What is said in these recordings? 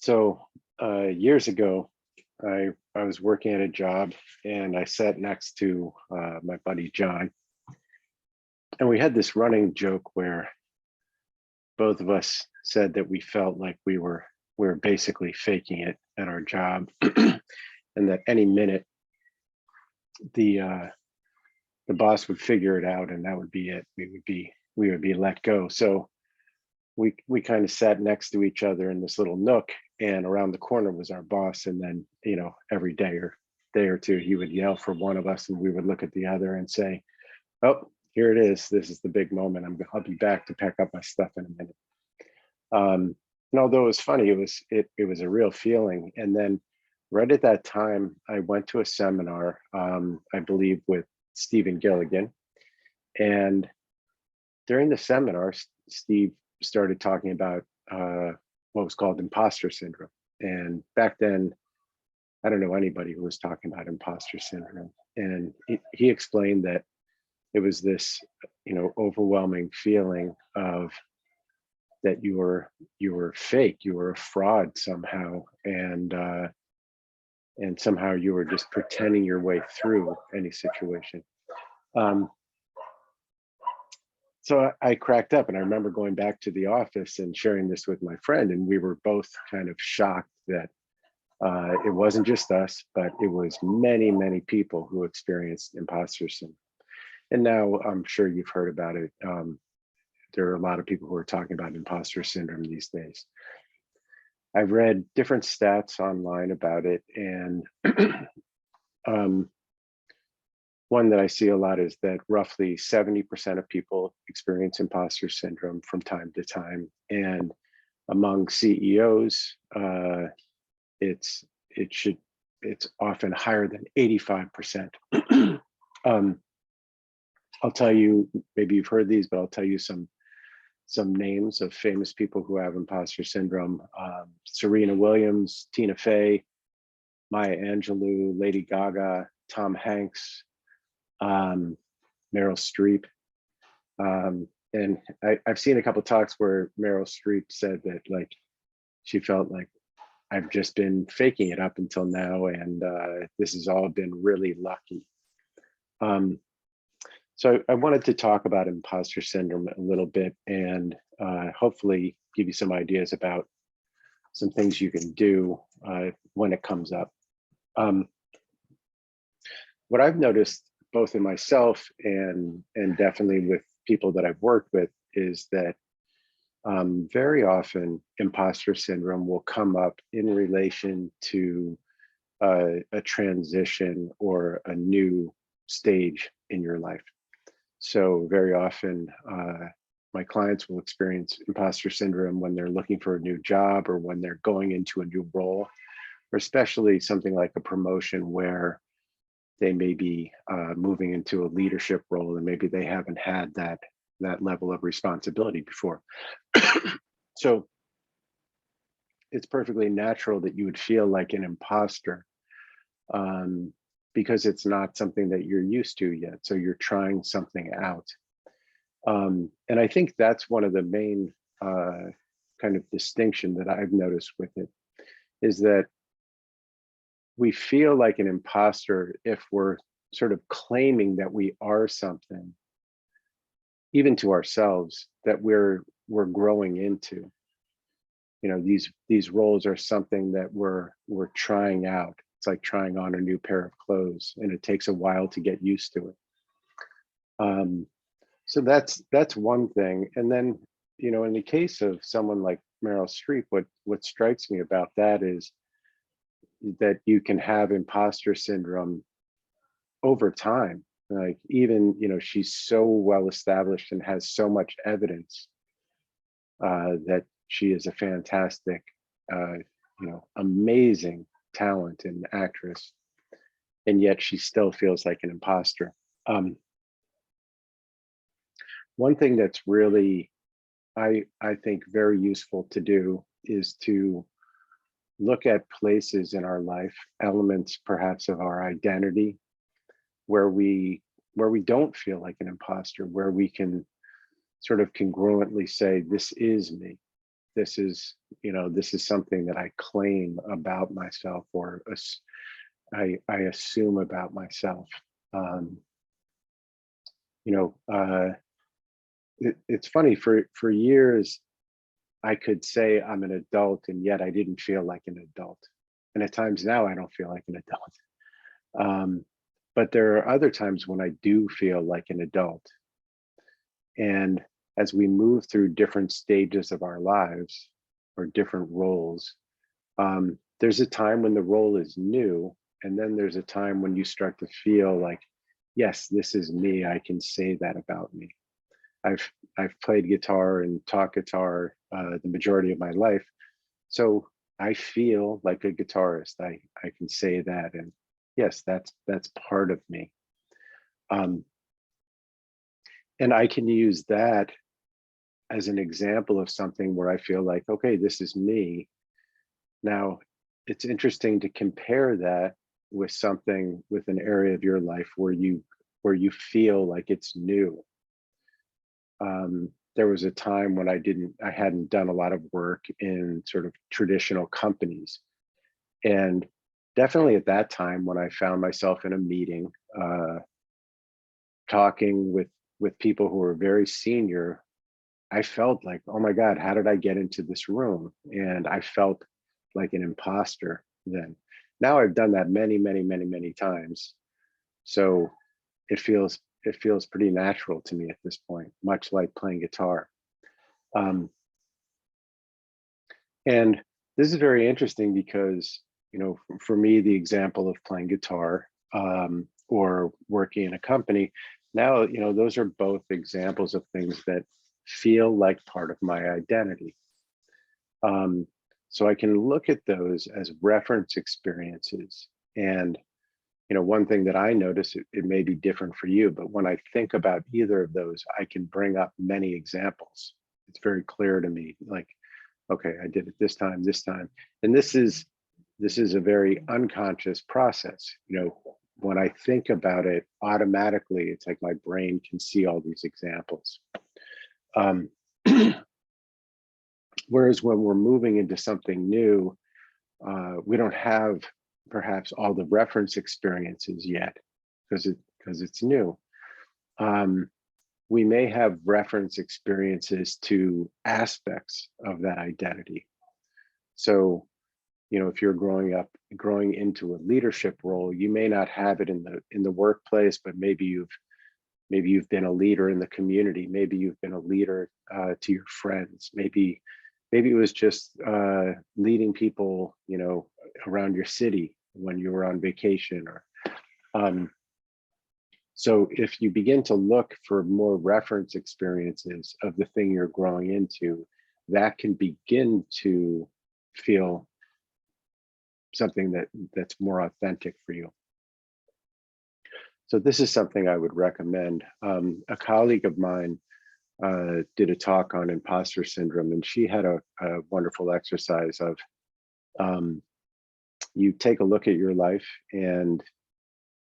So years ago, I was working at a job and I sat next to my buddy John, and we had this running joke where both of us said that we felt like we were basically faking it at our job, and that any minute the uh, the boss would figure it out, and that would be it. We would be let go. So we kind of sat next to each other in this little nook, and around the corner was our boss. And then, every day or two, he would yell for one of us, and we would look at the other and say, "Oh, here it is. This is the big moment. I'll be back to pack up my stuff in a minute." And although it was funny, it was a real feeling. And then right at that time, I went to a seminar, I believe with Stephen Gilligan. And during the seminar, Steve started talking about what was called imposter syndrome. And back then, I don't know anybody who was talking about imposter syndrome. And he explained that it was this, overwhelming feeling of that you were fake, you were a fraud somehow, and somehow you were just pretending your way through any situation. Um, so I cracked up, and I remember going back to the office and sharing this with my friend, and we were both kind of shocked that it wasn't just us, but it was many, many people who experienced imposter syndrome. And now I'm sure you've heard about it. There are a lot of people who are talking about imposter syndrome these days. I've read different stats online about it, and um, one that I see a lot is that roughly 70% of people experience imposter syndrome from time to time. And among CEOs, it's it should it's often higher than 85%. um, I'll tell you, maybe you've heard these, but I'll tell you some names of famous people who have imposter syndrome: Serena Williams, Tina Fey, Maya Angelou, Lady Gaga, Tom Hanks, um, Meryl Streep. And I've seen a couple talks where Meryl Streep said that, like, she felt like, I've just been faking it up until now, and this has all been really lucky. Um, so I wanted to talk about imposter syndrome a little bit, and hopefully give you some ideas about some things you can do when it comes up. What I've noticed, both in myself and definitely with people that I've worked with, is that very often imposter syndrome will come up in relation to a transition or a new stage in your life. So very often, my clients will experience imposter syndrome when they're looking for a new job, or when they're going into a new role, or especially something like a promotion where they may be moving into a leadership role, and maybe they haven't had that level of responsibility before. So it's perfectly natural that you would feel like an imposter, because it's not something that you're used to yet. So you're trying something out. And I think that's one of the main kind of distinction that I've noticed with it, is that we feel like an imposter if we're sort of claiming that we are something, even to ourselves, that we're growing into. These roles are something that we're trying out. It's like trying on a new pair of clothes, and it takes a while to get used to it. So that's one thing. And then, in the case of someone like Meryl Streep, what strikes me about that is that you can have imposter syndrome over time. Like, even, she's so well established and has so much evidence that she is a fantastic, amazing talent and actress, and yet she still feels like an imposter. One thing that's really, I think, very useful to do is to look at places in our life, elements perhaps of our identity, where we don't feel like an imposter, where we can sort of congruently say, this is me. this is, this is something that I claim about myself, or I assume about myself. Um, it's funny, for years, I could say I'm an adult, and yet I didn't feel like an adult. And at times now I don't feel like an adult. But there are other times when I do feel like an adult. And as we move through different stages of our lives or different roles, there's a time when the role is new. And then there's a time when you start to feel like, yes, this is me. I can say that about me. I've played guitar and taught guitar the majority of my life. So I feel like a guitarist. I can say that. And yes, that's part of me. And I can use that as an example of something where I feel like, okay, this is me. Now, it's interesting to compare that with something, with an area of your life where you feel like it's new. There was a time when I hadn't done a lot of work in sort of traditional companies. And definitely at that time, when I found myself in a meeting, talking with people who were very senior, I felt like, oh my God, how did I get into this room? And I felt like an imposter then. Now I've done that many, many, many, many times. So it feels pretty natural to me at this point, much like playing guitar. And this is very interesting because, for me, the example of playing guitar or working in a company, now, those are both examples of things that feel like part of my identity. So I can look at those as reference experiences. And, one thing that I notice, it may be different for you, but when I think about either of those, I can bring up many examples. It's very clear to me, like, okay, I did it this time. And this is a very unconscious process. When I think about it automatically, it's like my brain can see all these examples. Whereas when we're moving into something new, we don't have perhaps all the reference experiences yet because it's new. We may have reference experiences to aspects of that identity. So, if you're growing into a leadership role, you may not have it in the workplace, but maybe you've been a leader in the community. Maybe you've been a leader to your friends. Maybe it was just leading people, around your city when you were on vacation. Or so if you begin to look for more reference experiences of the thing you're growing into, that can begin to feel something that's more authentic for you. So this is something I would recommend. A colleague of mine did a talk on imposter syndrome, and she had a wonderful exercise of you take a look at your life, and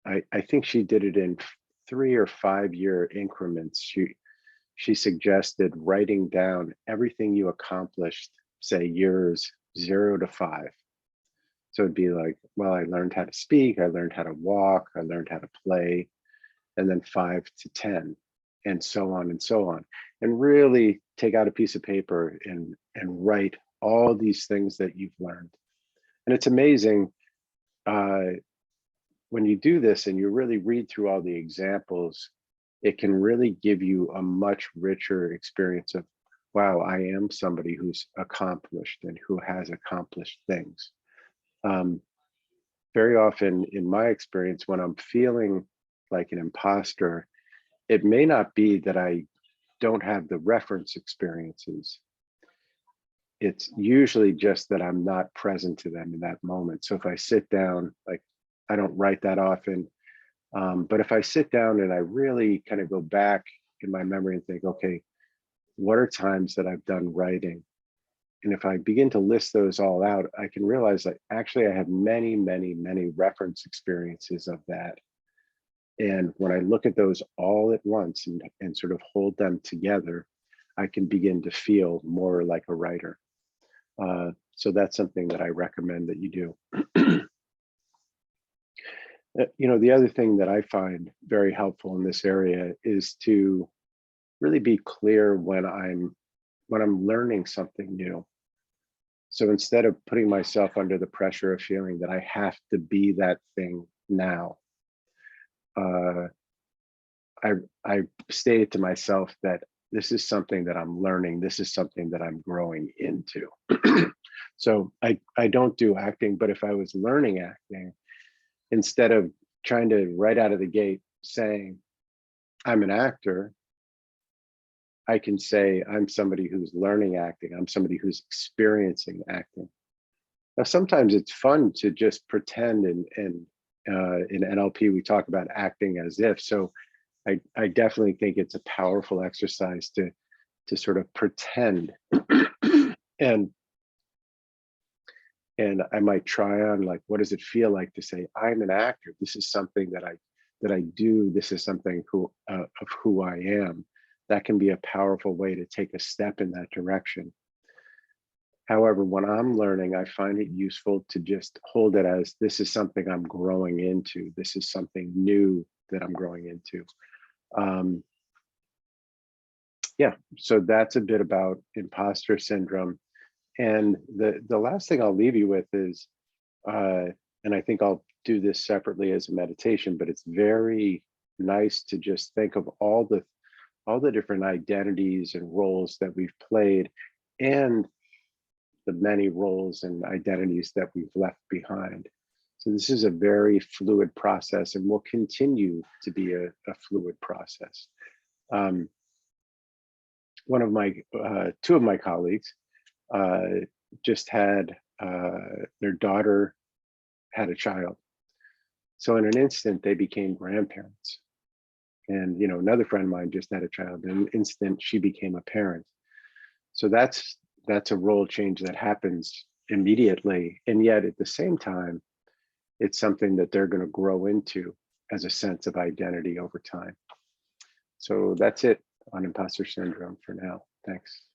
I think she did it in 3 or 5 year increments. She suggested writing down everything you accomplished, say years 0 to 5. So it'd be like, well, I learned how to speak, I learned how to walk, I learned how to play, and then 5 to 10, and so on and so on. And really take out a piece of paper and write all these things that you've learned. And it's amazing when you do this and you really read through all the examples, it can really give you a much richer experience of, wow, I am somebody who's accomplished and who has accomplished things. Very often in my experience, when I'm feeling like an imposter, it may not be that I don't have the reference experiences. It's usually just that I'm not present to them in that moment. So if I sit down, like I don't write that often, but if I sit down and I really kind of go back in my memory and think, okay, what are times that I've done writing? And if I begin to list those all out, I can realize that actually I have many, many, many reference experiences of that. And when I look at those all at once and sort of hold them together, I can begin to feel more like a writer. So that's something that I recommend that you do. The other thing that I find very helpful in this area is to really be clear when I'm learning something new. So instead of putting myself under the pressure of feeling that I have to be that thing now, I stated to myself that this is something that I'm learning. This is something that I'm growing into. So I don't do acting, but if I was learning acting, instead of trying to right out of the gate saying I'm an actor, I can say I'm somebody who's learning acting. I'm somebody who's experiencing acting. Now, sometimes it's fun to just pretend, and in NLP we talk about acting as if. So I definitely think it's a powerful exercise to sort of pretend, and I might try on, like, what does it feel like to say I'm an actor? This is something that I do. This is something of who I am. That can be a powerful way to take a step in that direction. However, when I'm learning, I find it useful to just hold it as this is something I'm growing into. This is something new that I'm growing into. Yeah, so that's a bit about imposter syndrome. And the last thing I'll leave you with is, and I think I'll do this separately as a meditation, but it's very nice to just think of all the different identities and roles that we've played, and the many roles and identities that we've left behind. So this is a very fluid process, and will continue to be a fluid process. Two of my colleagues just had their daughter had a child. So in an instant, they became grandparents. And another friend of mine just had a child. In an instant, she became a parent. So that's a role change that happens immediately. And yet at the same time, it's something that they're going to grow into as a sense of identity over time. So that's it on imposter syndrome for now. Thanks.